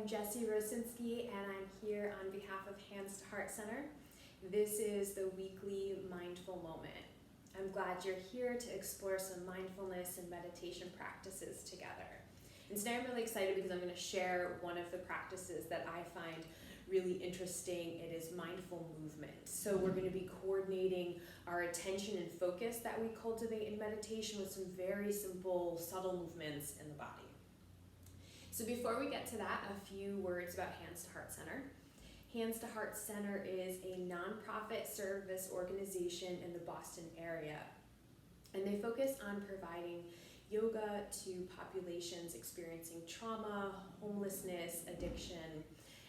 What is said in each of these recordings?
I'm Jessi Rosinski, and I'm here on behalf of Hands to Heart Center. This is the weekly mindful moment. I'm glad you're here to explore some mindfulness and meditation practices together. And today I'm really excited because I'm going to share one of the practices that I find really interesting. It is mindful movement. So we're going to be coordinating our attention and focus that we cultivate in meditation with some very simple, subtle movements in the body. So before we get to that, a few words about Hands to Heart Center. Hands to Heart Center is a nonprofit service organization in the Boston area, and they focus on providing yoga to populations experiencing trauma, homelessness, addiction,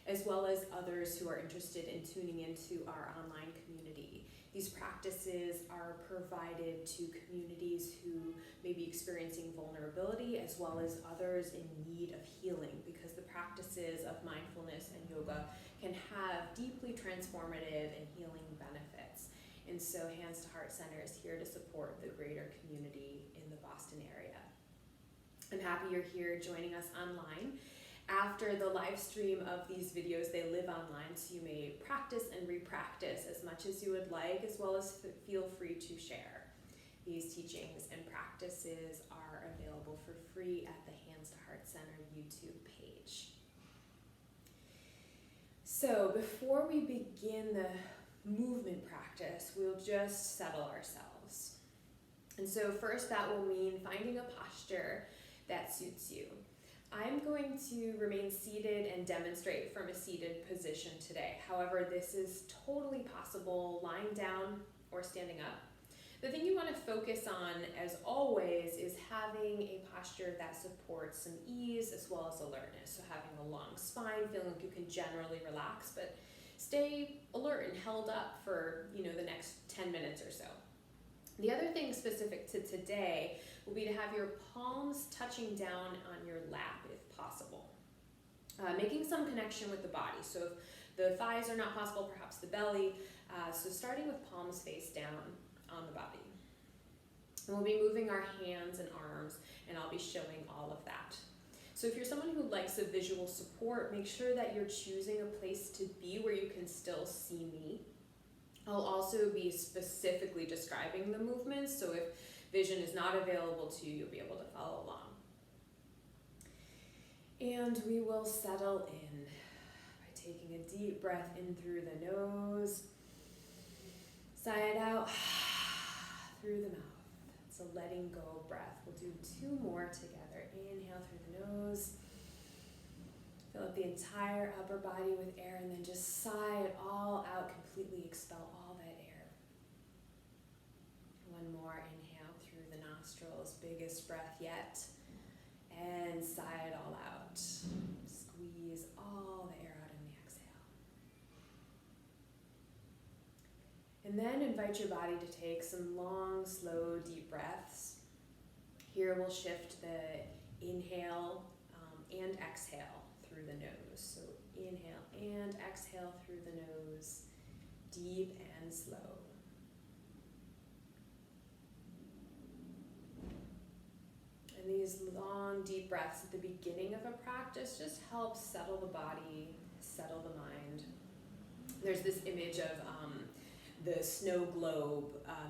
as well as others who are interested in tuning into our online community. These practices are provided to communities who may be experiencing vulnerability, as well as others in need of healing, because the practices of mindfulness and yoga can have deeply transformative and healing benefits. And so Hands to Heart Center is here to support the greater community in the Boston area. I'm happy you're here joining us online. After the live stream of these videos, they live online, so you may practice and re-practice as much as you would like, as well as feel free to share. These teachings and practices are available for free at the Hands to Heart Center YouTube page. So before we begin the movement practice, we'll just settle ourselves. And so first, that will mean finding a posture that suits you. I'm going to remain seated and demonstrate from a seated position today. However, this is totally possible lying down or standing up. The thing you want to focus on, as always, is having a posture that supports some ease as well as alertness. So having a long spine, feeling like you can generally relax, but stay alert and held up for the next 10 minutes or so. The other thing specific to today will be to have your palms touching down on your lap if possible. Making some connection with the body. So if the thighs are not possible, perhaps the belly. So starting with palms face down on the body. And we'll be moving our hands and arms, and I'll be showing all of that. So if you're someone who likes a visual support, make sure that you're choosing a place to be where you can still see me. I'll also be specifically describing the movements, so if vision is not available to you, you'll be able to follow along. And we will settle in by taking a deep breath in through the nose, sigh it out through the mouth. It's a letting go breath. We'll do 2 more together. Inhale through the nose. Fill up the entire upper body with air, and then just sigh it all out, completely expel all that air. 1 more, inhale through the nostrils, biggest breath yet, and sigh it all out. Squeeze all the air out in the exhale. And then invite your body to take some long, slow, deep breaths. Here we'll shift the inhale and exhale through the nose. So inhale and exhale through the nose, deep and slow. And these long, deep breaths at the beginning of a practice just help settle the body, settle the mind. There's this image of the snow globe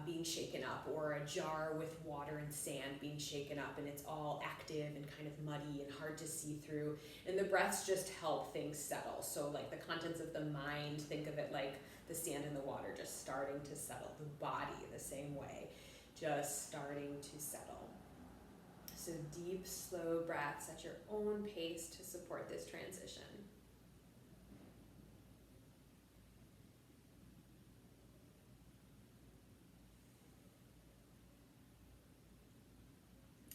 being shaken up, or a jar with water and sand being shaken up, and it's all active and kind of muddy and hard to see through. And the breaths just help things settle. So like the contents of the mind, think of it like the sand in the water just starting to settle. The body the same way, just starting to settle. So deep, slow breaths at your own pace to support this transition.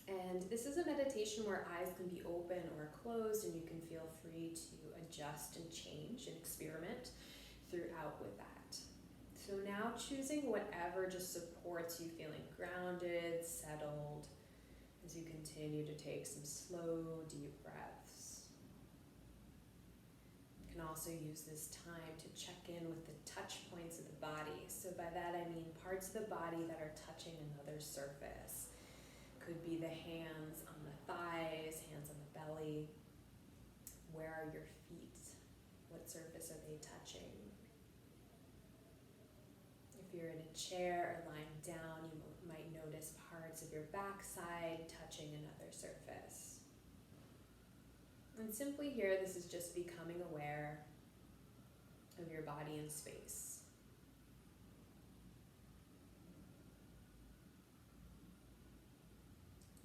And this is a meditation where eyes can be open or closed, and you can feel free to adjust and change and experiment throughout with that. So now choosing whatever just supports you feeling grounded, settled, as you continue to take some slow, deep breaths. You can also use this time to check in with the touch points of the body. So by that I mean parts of the body that are touching another surface. Could be the hands on the thighs, hands on the belly. Where are your What surface are they touching? If you're in a chair or lying down, you might notice parts of your backside touching another surface. And simply here, this is just becoming aware of your body and space.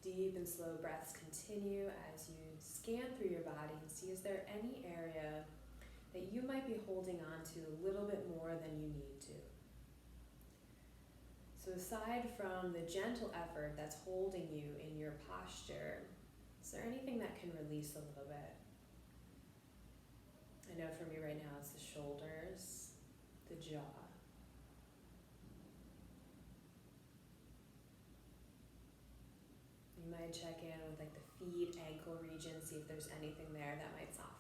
Deep and slow breaths continue as you scan through your body and see, is there any area that you might be holding on to a little bit more than you need to? So aside from the gentle effort that's holding you in your posture, is there anything that can release a little bit? I know for me right now it's the shoulders, the jaw. You might check in with like the feet, ankle region, see if there's anything there that might soften.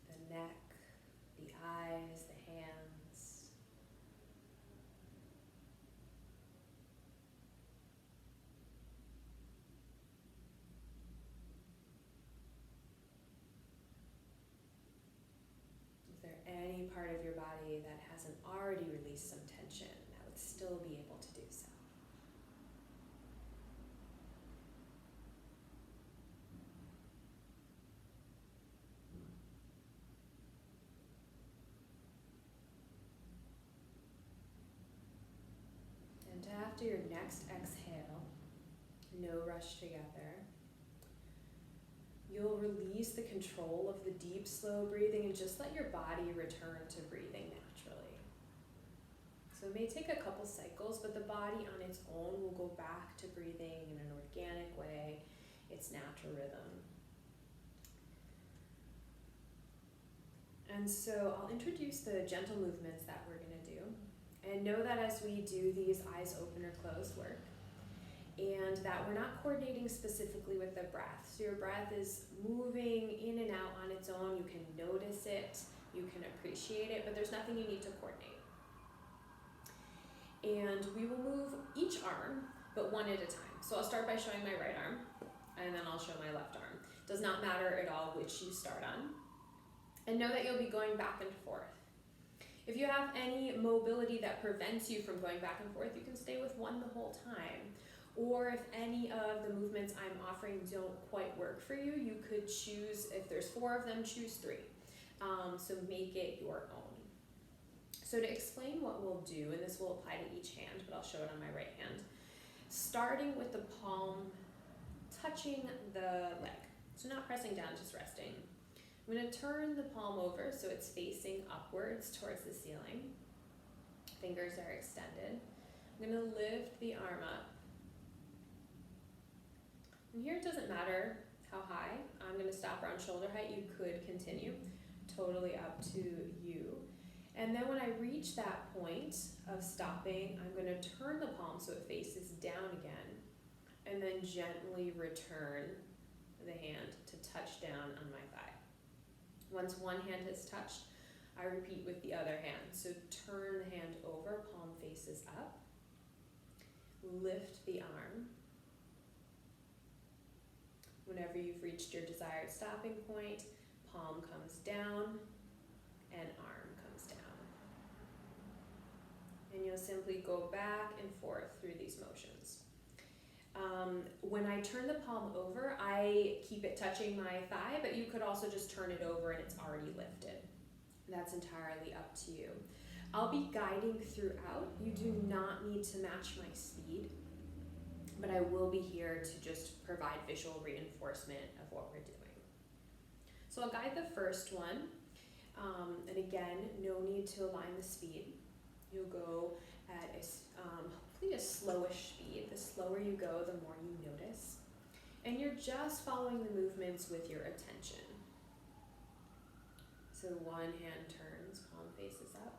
The neck, the eyes, the hands. Is there any part of your body that hasn't already released some tension that would still be able to do so? And after your next exhale, no rush together, you'll release the control of the deep, slow breathing and just let your body return to breathing naturally. So it may take a couple cycles, but the body on its own will go back to breathing in an organic way, its natural rhythm. And so I'll introduce the gentle movements that we're going to do. And know that as we do these eyes open or closed work, and that we're not coordinating specifically with the breath. So your breath is moving in and out on its own. You can notice it, you can appreciate it, but there's nothing you need to coordinate. And we will move each arm, but one at a time. So I'll start by showing my right arm, and then I'll show my left arm. Does not matter at all which you start on. And know that you'll be going back and forth. If you have any mobility that prevents you from going back and forth, you can stay with one the whole time. Or if any of the movements I'm offering don't quite work for you, you could choose, if there's 4 of them, choose 3. So make it your own. So to explain what we'll do, and this will apply to each hand, but I'll show it on my right hand, starting with the palm touching the leg. So not pressing down, just resting. I'm going to turn the palm over so it's facing upwards towards the ceiling. Fingers are extended. I'm going to lift the arm up. And here it doesn't matter how high. I'm going to stop around shoulder height. You could continue. Totally up to you. And then when I reach that point of stopping, I'm going to turn the palm so it faces down again. And then gently return the hand to touch down on my thigh. Once one hand has touched, I repeat with the other hand. So turn the hand over, palm faces up. Lift the arm. Whenever you've reached your desired stopping point, palm comes down and arm comes down. And you'll simply go back and forth through these motions. When I turn the palm over, I keep it touching my thigh, but you could also just turn it over and it's already lifted. That's entirely up to you. I'll be guiding throughout. You do not need to match my speed, but I will be here to just provide visual reinforcement of what we're doing. So I'll guide the first one, and again, no need to align the speed. You'll go at hopefully a slowish speed. The slower you go, the more you notice. And you're just following the movements with your attention. So one hand turns, palm faces up,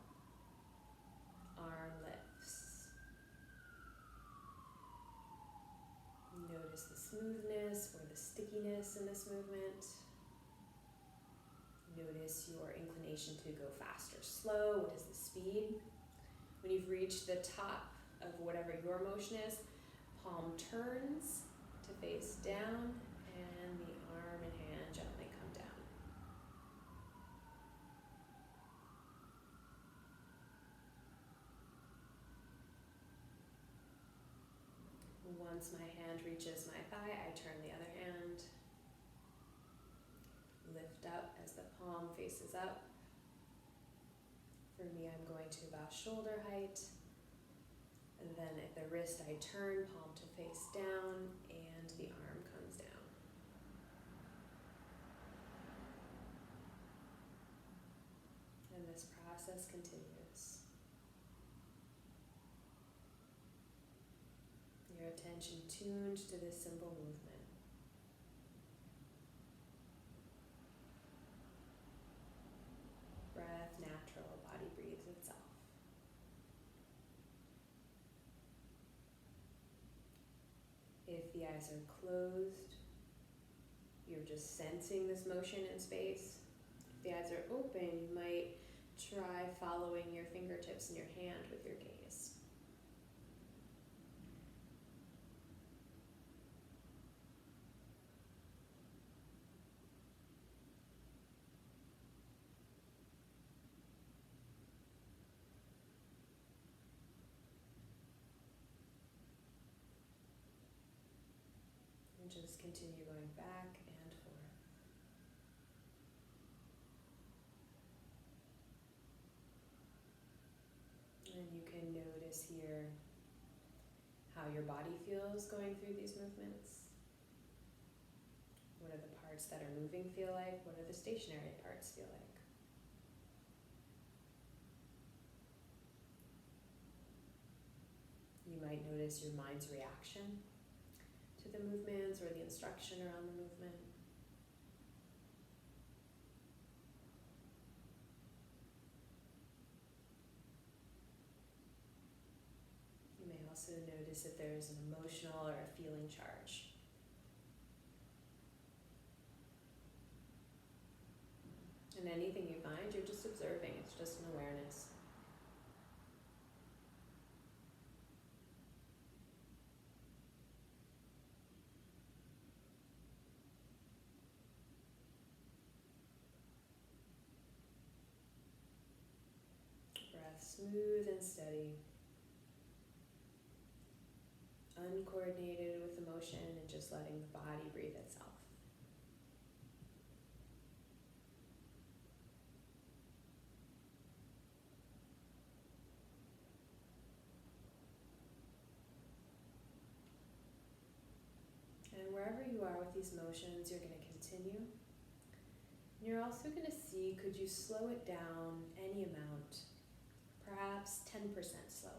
arm lifts. Notice the smoothness or the stickiness in this movement. Notice your inclination to go fast or slow. What is the speed? When you've reached the top of whatever your motion is, palm turns, to face down, and the arm and hand gently come down. Once my hand reaches my thigh, I turn the other hand. Lift up as the palm faces up. For me, I'm going to about shoulder height. And then at the wrist, I turn, palm to face down, and the arm comes down. And this process continues. Your attention tuned to this simple movement. Breath, natural, body breathes itself. If the eyes are closed, you're just sensing this motion in space. If the eyes are open, you might try following your fingertips and your hand with your gaze. And just continue going back and forth. And you can notice here how your body feels going through these movements. What are the parts that are moving feel like? What are the stationary parts feel like? You might notice your mind's reaction to the movements or the instruction around the movement. You may also notice if there's an emotional or a feeling charge. And anything you find, you're just observing. It's just an awareness. Breath smooth and steady. Uncoordinated with emotion and just letting the body breathe itself. And wherever you are with these motions, you're going to continue. And you're also going to see, could you slow it down any amount, perhaps 10% slower?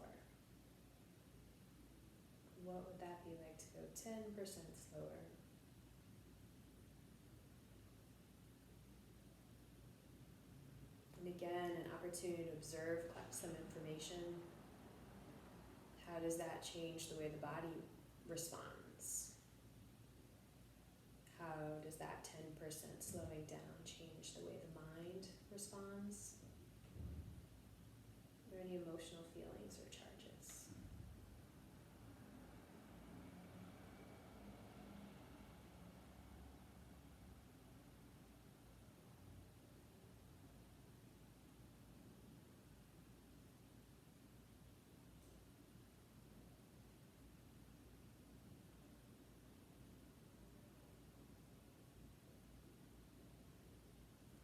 What would that be like to go 10% slower? And again, an opportunity to observe, collect some information. How does that change the way the body responds? How does that 10% slowing down change the way the mind responds? Are there any emotional feelings or charges?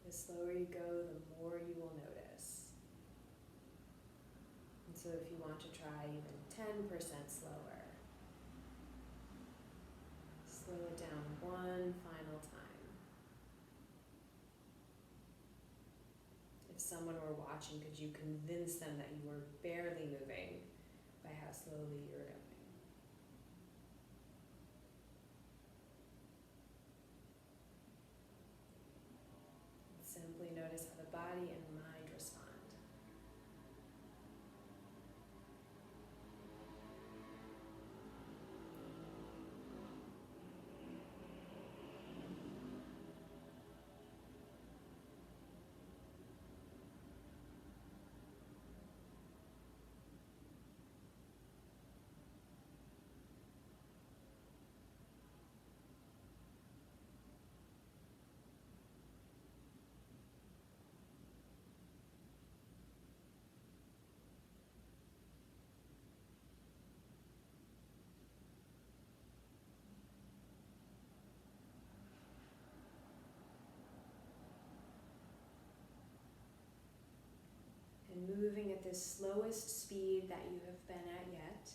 The slower you go, the more you will notice. And so if you want to try even 10% slower, slow it down one final time. If someone were watching, could you convince them that you were barely moving by how slowly you were going? Simply notice how the body and mind respond. and moving at this slowest speed that you have been at yet.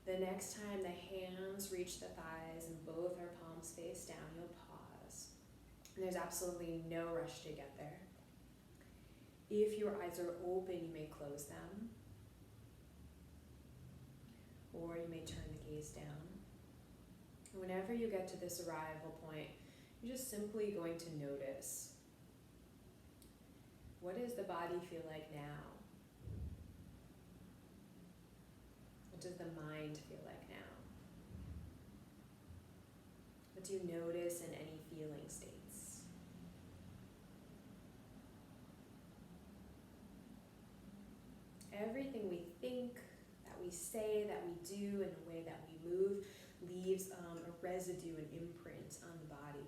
The next time the hands reach the thighs and both our palms face down, you'll pause. And there's absolutely no rush to get there. If your eyes are open, you may close them, or you may turn the gaze down. Whenever you get to this arrival point, you're just simply going to notice, what does the body feel like now? What does the mind feel like now? What do you notice in any feeling states? Everything we think, that we say, that we do, and the way that we move leaves a residue, an imprint on the body.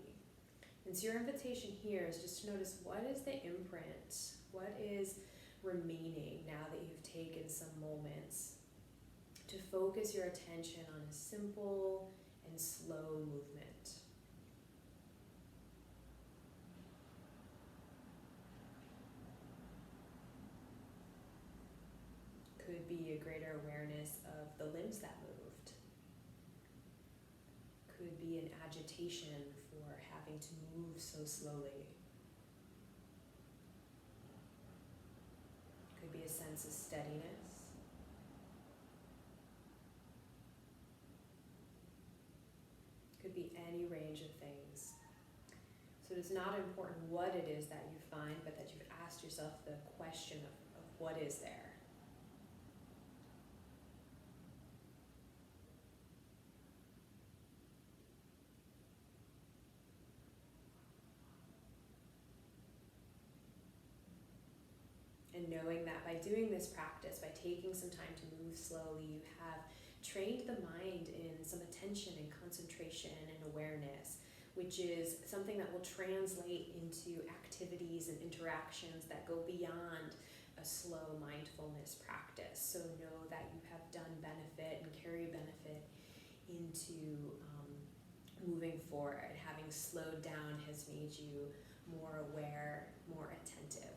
And so your invitation here is just to notice, what is the imprint? What is remaining now that you've taken some moments to focus your attention on a simple and slow movement? Could be a greater awareness of the limbs that moved. Could be an agitation for having to move so slowly. Could be a sense of steadiness. Could be any range of things. So it's not important what it is that you find, but that you've asked yourself the question of what is there. And knowing that by doing this practice, by taking some time to move slowly, you have trained the mind in some attention and concentration and awareness, which is something that will translate into activities and interactions that go beyond a slow mindfulness practice. So know that you have done benefit and carry benefit into moving forward. Having slowed down has made you more aware, more attentive.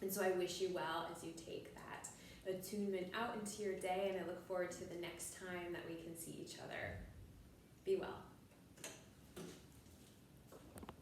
And so I wish you well as you take that attunement out into your day, and I look forward to the next time that we can see each other. Be well.